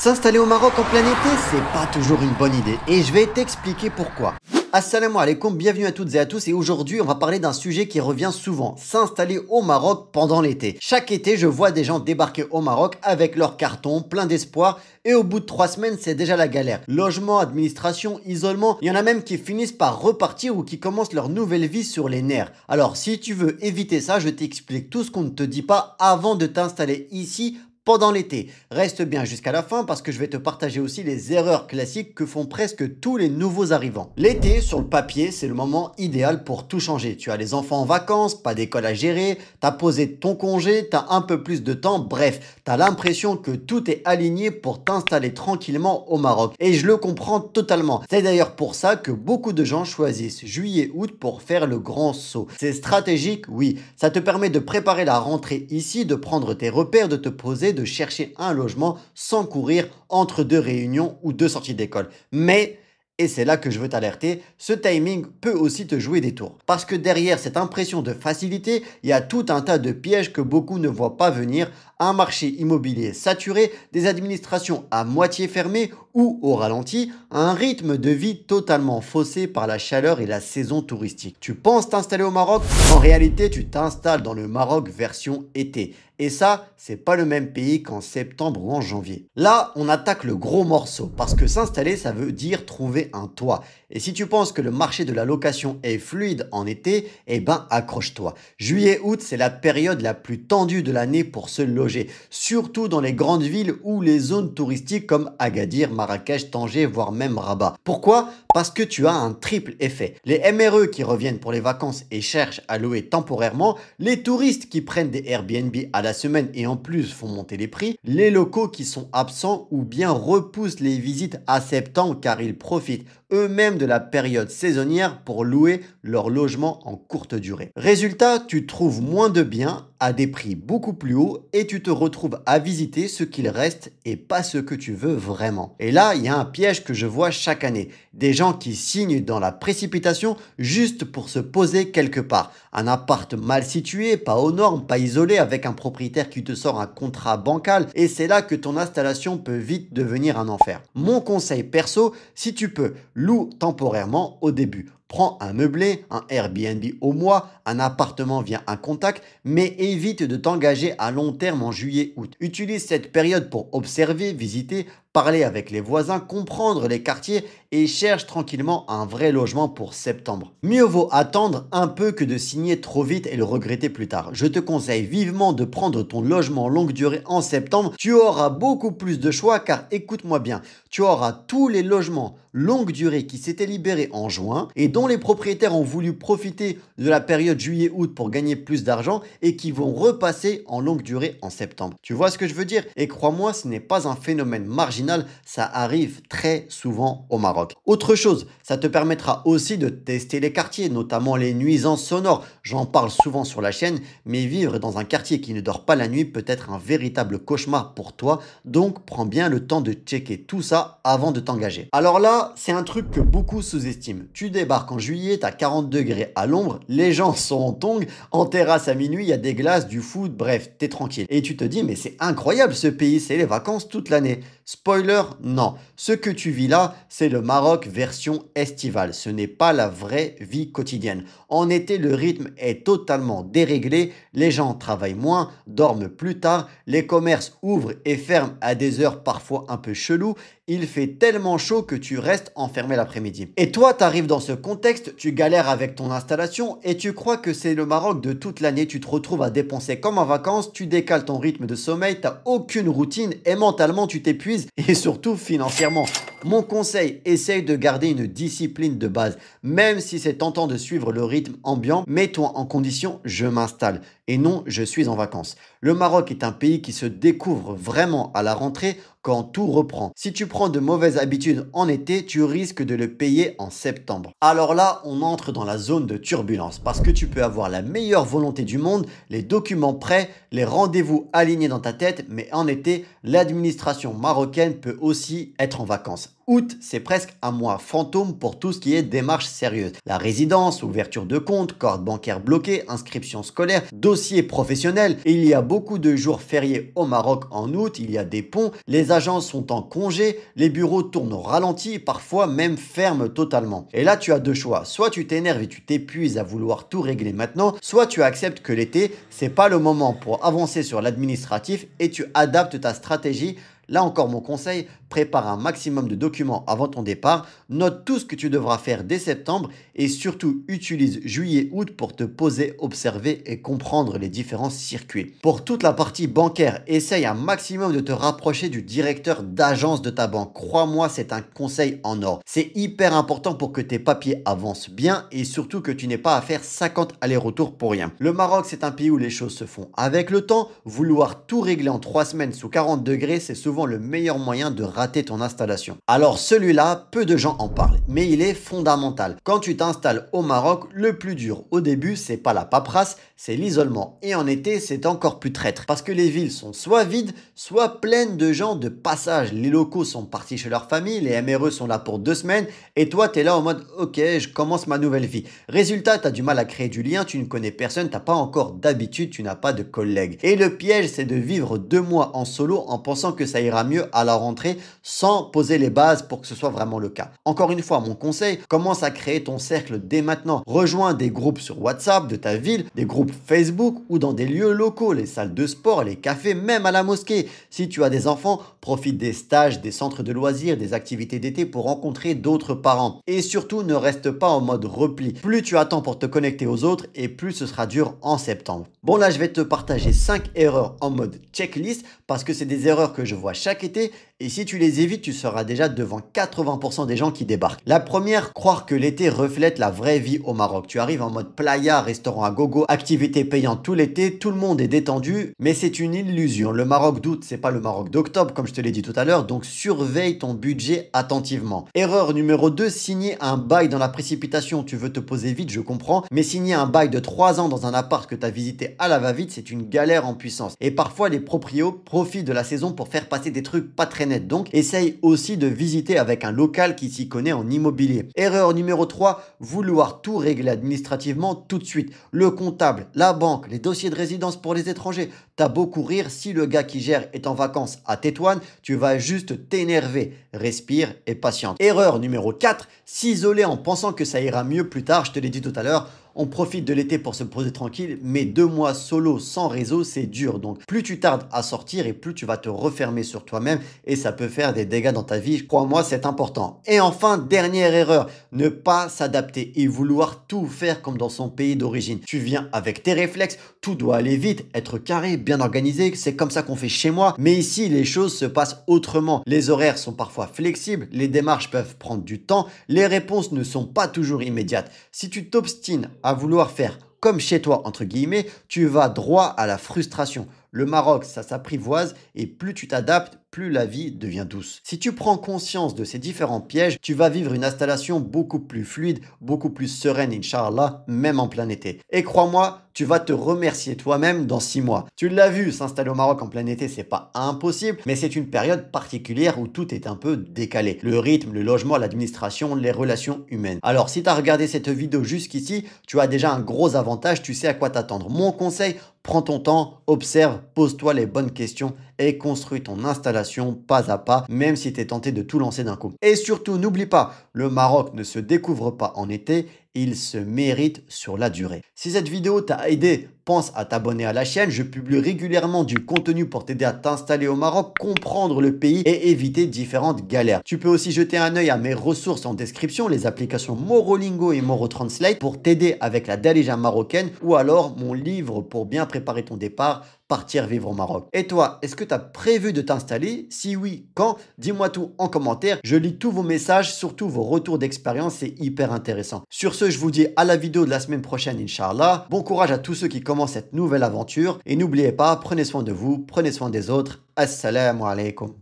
S'installer au Maroc en plein été, c'est pas toujours une bonne idée et je vais t'expliquer pourquoi. Assalamu alaikum, bienvenue à toutes et à tous et aujourd'hui on va parler d'un sujet qui revient souvent, s'installer au Maroc pendant l'été. Chaque été je vois des gens débarquer au Maroc avec leur carton, plein d'espoir et au bout de 3 semaines c'est déjà la galère. Logement, administration, isolement, il y en a même qui finissent par repartir ou qui commencent leur nouvelle vie sur les nerfs. Alors si tu veux éviter ça, je t'explique tout ce qu'on ne te dit pas avant de t'installer ici pendant l'été. Reste bien jusqu'à la fin parce que je vais te partager aussi les erreurs classiques que font presque tous les nouveaux arrivants. L'été, sur le papier, c'est le moment idéal pour tout changer. Tu as les enfants en vacances, pas d'école à gérer, t'as posé ton congé, t'as un peu plus de temps, bref, t'as l'impression que tout est aligné pour t'installer tranquillement au Maroc. Et je le comprends totalement. C'est d'ailleurs pour ça que beaucoup de gens choisissent juillet-août pour faire le grand saut. C'est stratégique, oui. Ça te permet de préparer la rentrée ici, de prendre tes repères, de te poser, de chercher un logement sans courir entre 2 réunions ou 2 sorties d'école. Mais, et c'est là que je veux t'alerter, ce timing peut aussi te jouer des tours. Parce que derrière cette impression de facilité, il y a tout un tas de pièges que beaucoup ne voient pas venir, un marché immobilier saturé, des administrations à moitié fermées ou au ralenti, un rythme de vie totalement faussé par la chaleur et la saison touristique. Tu penses t'installer au Maroc? En réalité, tu t'installes dans le Maroc version été. Et ça, c'est pas le même pays qu'en septembre ou en janvier. Là, on attaque le gros morceau parce que s'installer, ça veut dire trouver un toit. Et si tu penses que le marché de la location est fluide en été, eh ben accroche-toi. Juillet-août, c'est la période la plus tendue de l'année pour se loger, surtout dans les grandes villes ou les zones touristiques comme Agadir, Marrakech, Tanger, voire même Rabat. Pourquoi? Parce que tu as un triple effet. Les MRE qui reviennent pour les vacances et cherchent à louer temporairement, les touristes qui prennent des Airbnb à la semaine et en plus font monter les prix, les locaux qui sont absents ou bien repoussent les visites à septembre car ils profitent eux-mêmes de la période saisonnière pour louer leur logement en courte durée. Résultat, tu trouves moins de biens à des prix beaucoup plus hauts et tu te retrouves à visiter ce qu'il reste et pas ce que tu veux vraiment. Et là, il y a un piège que je vois chaque année. Des gens qui signent dans la précipitation juste pour se poser quelque part. Un appart mal situé, pas aux normes, pas isolé, avec un propriétaire qui te sort un contrat bancal et c'est là que ton installation peut vite devenir un enfer. Mon conseil perso, si tu peux, loue temporairement au début. Prends un meublé, un Airbnb au mois, un appartement via un contact, mais évite de t'engager à long terme en juillet-août. Utilise cette période pour observer, visiter, parler avec les voisins, comprendre les quartiers et cherche tranquillement un vrai logement pour septembre. Mieux vaut attendre un peu que de signer trop vite et le regretter plus tard. Je te conseille vivement de prendre ton logement longue durée en septembre. Tu auras beaucoup plus de choix car écoute-moi bien, tu auras tous les logements longue durée qui s'étaient libérés en juin et dont les propriétaires ont voulu profiter de la période juillet-août pour gagner plus d'argent et qui vont repasser en longue durée en septembre. Tu vois ce que je veux dire? Et crois-moi, ce n'est pas un phénomène marginal, ça arrive très souvent au Maroc. Autre chose, ça te permettra aussi de tester les quartiers, notamment les nuisances sonores. J'en parle souvent sur la chaîne, mais vivre dans un quartier qui ne dort pas la nuit peut être un véritable cauchemar pour toi, donc prends bien le temps de checker tout ça avant de t'engager. Alors là, c'est un truc que beaucoup sous-estiment. Tu débarques en juillet, t'as 40 degrés à l'ombre, les gens sont en tongs, en terrasse à minuit, il y a des glaces, du foot, bref, t'es tranquille. Et tu te dis, mais c'est incroyable ce pays, c'est les vacances toute l'année. Spoiler, non. Ce que tu vis là, c'est le Maroc version estivale. Ce n'est pas la vraie vie quotidienne. En été, le rythme est totalement déréglé. Les gens travaillent moins, dorment plus tard. Les commerces ouvrent et ferment à des heures parfois un peu cheloues. Il fait tellement chaud que tu restes enfermé l'après-midi. Et toi, tu arrives dans ce contexte, tu galères avec ton installation et tu crois que c'est le Maroc de toute l'année. Tu te retrouves à dépenser comme en vacances, tu décales ton rythme de sommeil, tu n'as aucune routine et mentalement tu t'épuises et surtout financièrement. Mon conseil, essaye de garder une discipline de base. Même si c'est tentant de suivre le rythme ambiant, mets-toi en condition je m'installe et non je suis en vacances. Le Maroc est un pays qui se découvre vraiment à la rentrée quand tout reprend. Si tu prends de mauvaises habitudes en été, tu risques de le payer en septembre. Alors là, on entre dans la zone de turbulence parce que tu peux avoir la meilleure volonté du monde, les documents prêts, les rendez-vous alignés dans ta tête, mais en été, l'administration marocaine peut aussi être en vacances. Août, c'est presque un mois fantôme pour tout ce qui est démarche sérieuse. La résidence, ouverture de compte, corde bancaire bloquée, inscription scolaire, dossier aussi est professionnel. Il y a beaucoup de jours fériés au Maroc en août, il y a des ponts, les agences sont en congé, les bureaux tournent au ralenti, parfois même ferment totalement. Et là, tu as deux choix. Soit tu t'énerves et tu t'épuises à vouloir tout régler maintenant, soit tu acceptes que l'été, c'est pas le moment pour avancer sur l'administratif et tu adaptes ta stratégie. Là encore, mon conseil, prépare un maximum de documents avant ton départ, note tout ce que tu devras faire dès septembre et surtout utilise juillet-août pour te poser, observer et comprendre les différents circuits. Pour toute la partie bancaire, essaye un maximum de te rapprocher du directeur d'agence de ta banque. Crois-moi, c'est un conseil en or. C'est hyper important pour que tes papiers avancent bien et surtout que tu n'aies pas à faire 50 allers-retours pour rien. Le Maroc, c'est un pays où les choses se font avec le temps. Vouloir tout régler en 3 semaines sous 40 degrés, c'est souvent le meilleur moyen de rater ton installation. Alors celui-là, peu de gens en parlent, mais il est fondamental. Quand tu t'installes au Maroc, le plus dur au début, c'est pas la paperasse, c'est l'isolement. Et en été, c'est encore plus traître parce que les villes sont soit vides, soit pleines de gens de passage. Les locaux sont partis chez leur famille, les MRE sont là pour 2 semaines et toi, tu es là en mode « Ok, je commence ma nouvelle vie ». Résultat, tu as du mal à créer du lien, tu ne connais personne, tu n'as pas encore d'habitude, tu n'as pas de collègues. Et le piège, c'est de vivre 2 mois en solo en pensant que ça ira mieux à la rentrée sans poser les bases pour que ce soit vraiment le cas. Encore une fois, mon conseil, commence à créer ton cercle dès maintenant. Rejoins des groupes sur WhatsApp de ta ville, des groupes Facebook ou dans des lieux locaux, les salles de sport, les cafés, même à la mosquée. Si tu as des enfants, profite des stages, des centres de loisirs, des activités d'été pour rencontrer d'autres parents. Et surtout, ne reste pas en mode repli. Plus tu attends pour te connecter aux autres et plus ce sera dur en septembre. Bon là, je vais te partager 5 erreurs en mode checklist parce que c'est des erreurs que je vois chaque été et si tu les évites, tu seras déjà devant 80% des gens qui débarquent. La première, croire que l'été reflète la vraie vie au Maroc. Tu arrives en mode playa, restaurant à gogo, activités payantes tout l'été, tout le monde est détendu, mais c'est une illusion. Le Maroc d'août, c'est pas le Maroc d'octobre, comme je te l'ai dit tout à l'heure, donc surveille ton budget attentivement. Erreur numéro 2, signer un bail dans la précipitation. Tu veux te poser vite, je comprends, mais signer un bail de 3 ans dans un appart que tu as visité à la va-vite, c'est une galère en puissance. Et parfois, les proprios profitent de la saison pour faire passer des trucs pas très nets. Donc, essaye aussi de visiter avec un local qui s'y connaît en immobilier. Erreur numéro 3, vouloir tout régler administrativement tout de suite. Le comptable, la banque, les dossiers de résidence pour les étrangers. T'as beau courir, si le gars qui gère est en vacances à Tétouan, tu vas juste t'énerver. Respire et patiente. Erreur numéro 4, s'isoler en pensant que ça ira mieux plus tard. Je te l'ai dit tout à l'heure. On profite de l'été pour se poser tranquille, mais 2 mois solo sans réseau, c'est dur. Donc, plus tu tardes à sortir et plus tu vas te refermer sur toi-même et ça peut faire des dégâts dans ta vie. Crois-moi, c'est important. Et enfin, dernière erreur, ne pas s'adapter et vouloir tout faire comme dans son pays d'origine. Tu viens avec tes réflexes, tout doit aller vite, être carré, bien organisé, c'est comme ça qu'on fait chez moi. Mais ici, les choses se passent autrement. Les horaires sont parfois flexibles, les démarches peuvent prendre du temps, les réponses ne sont pas toujours immédiates. Si tu t'obstines à vouloir faire comme chez toi, entre guillemets, tu vas droit à la frustration. Le Maroc, ça s'apprivoise et plus tu t'adaptes, plus la vie devient douce. Si tu prends conscience de ces différents pièges, tu vas vivre une installation beaucoup plus fluide, beaucoup plus sereine, Inch'Allah, même en plein été. Et crois-moi, tu vas te remercier toi-même dans 6 mois. Tu l'as vu, s'installer au Maroc en plein été, c'est pas impossible, mais c'est une période particulière où tout est un peu décalé. Le rythme, le logement, l'administration, les relations humaines. Alors, si tu as regardé cette vidéo jusqu'ici, tu as déjà un gros avantage, tu sais à quoi t'attendre. Mon conseil, prends ton temps, observe, pose-toi les bonnes questions et construis ton installation pas à pas, même si tu es tenté de tout lancer d'un coup. Et surtout, n'oublie pas, le Maroc ne se découvre pas en été, il se mérite sur la durée. Si cette vidéo t'a aidé, pense à t'abonner à la chaîne. Je publie régulièrement du contenu pour t'aider à t'installer au Maroc, comprendre le pays et éviter différentes galères. Tu peux aussi jeter un œil à mes ressources en description, les applications Morolingo et Morotranslate pour t'aider avec la Darija marocaine ou alors mon livre pour bien préparer ton départ, Partir vivre au Maroc. Et toi, est-ce que tu as prévu de t'installer? Si oui, quand? Dis-moi tout en commentaire. Je lis tous vos messages, surtout vos retours d'expérience, c'est hyper intéressant. Sur ce, je vous dis à la vidéo de la semaine prochaine, Inch'Allah. Bon courage à tous ceux qui commencent cette nouvelle aventure. Et n'oubliez pas, prenez soin de vous, prenez soin des autres. Assalamu alaikum.